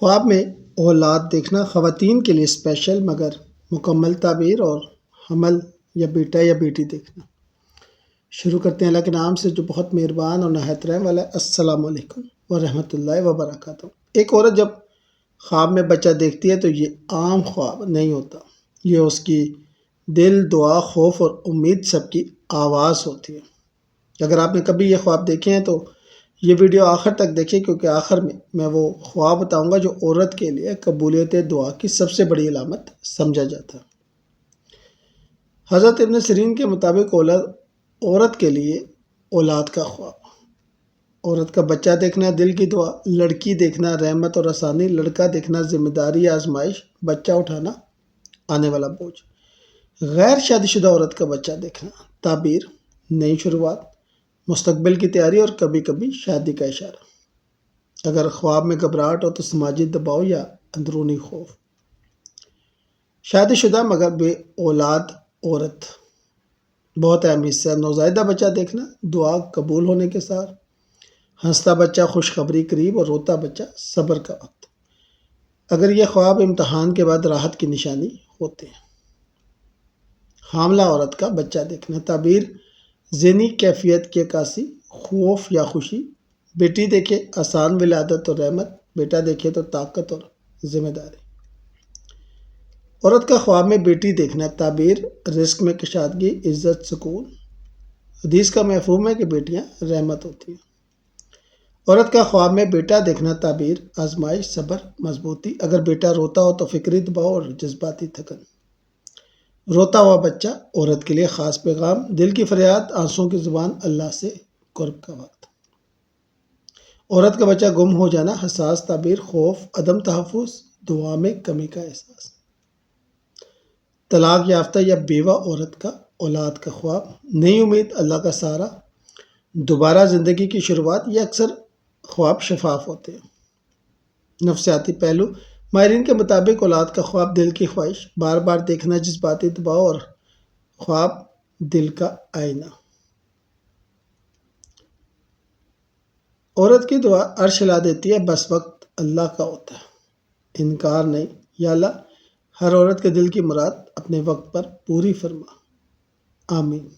خواب میں اولاد دیکھنا خواتین کے لیے اسپیشل مگر مکمل تعبیر اور حمل یا بیٹا یا بیٹی دیکھنا۔ شروع کرتے ہیں اللہ کے نام سے جو بہت مہربان اور نہایت رحم والا ہے۔ السلام علیکم ورحمۃ اللہ وبرکاتہ۔ ایک عورت جب خواب میں بچہ دیکھتی ہے تو یہ عام خواب نہیں ہوتا، یہ اس کی دل، دعا، خوف اور امید سب کی آواز ہوتی ہے۔ اگر آپ نے کبھی یہ خواب دیکھے ہیں تو یہ ویڈیو آخر تک دیکھیں، کیونکہ آخر میں وہ خواب بتاؤں گا جو عورت کے لیے قبولیت دعا کی سب سے بڑی علامت سمجھا جاتا ہے۔ حضرت ابن سیرین کے مطابق عورت کے لیے اولاد کا خواب، عورت کا بچہ دیکھنا دل کی دعا، لڑکی دیکھنا رحمت اور آسانی، لڑکا دیکھنا ذمہ داری، آزمائش، بچہ اٹھانا، آنے والا بوجھ۔ غیر شادی شدہ عورت کا بچہ دیکھنا تعبیر، نئی شروعات، مستقبل کی تیاری اور کبھی کبھی شادی کا اشارہ۔ اگر خواب میں گھبراہٹ ہو تو سماجی دباؤ یا اندرونی خوف۔ شادی شدہ مگر بے اولاد عورت، بہت اہم حصہ، نوزائیدہ بچہ دیکھنا دعا قبول ہونے کے ساتھ، ہنستا بچہ خوشخبری قریب اور روتا بچہ صبر کا وقت۔ اگر یہ خواب امتحان کے بعد راحت کی نشانی ہوتے ہیں۔ حاملہ عورت کا بچہ دیکھنا تعبیر، ذہنی کیفیت کی عکاسی، خوف یا خوشی، بیٹی دیکھے آسان ولادت اور رحمت، بیٹا دیکھے تو طاقت اور ذمہ داری۔ عورت کا خواب میں بیٹی دیکھنا تعبیر، رزق میں کشادگی، عزت، سکون۔ حدیث کا مفہوم ہے کہ بیٹیاں رحمت ہوتی ہیں۔ عورت کا خواب میں بیٹا دیکھنا تعبیر، آزمائش، صبر، مضبوطی۔ اگر بیٹا روتا ہو تو فکری دباؤ اور جذباتی تھکن۔ روتا ہوا بچہ عورت کے لیے خاص پیغام، دل کی فریاد، آنسوں کی زبان، اللہ سے قرب کا وقت۔ عورت کا بچہ گم ہو جانا حساس تعبیر، خوف، عدم تحفظ، دعا میں کمی کا احساس۔ طلاق یافتہ یا بیوہ عورت کا اولاد کا خواب، نئی امید، اللہ کا سہارا، دوبارہ زندگی کی شروعات۔ یہ اکثر خواب شفاف ہوتے ہیں۔ نفسیاتی پہلو، ماہرین کے مطابق اولاد کا خواب دل کی خواہش، بار بار دیکھنا، جذباتی دباؤ اور خواب دل کا آئینہ۔ عورت کی دعا عرش ہلا دیتی ہے، بس وقت اللہ کا ہوتا ہے، انکار نہیں۔ یا اللہ ہر عورت کے دل کی مراد اپنے وقت پر پوری فرما، آمین۔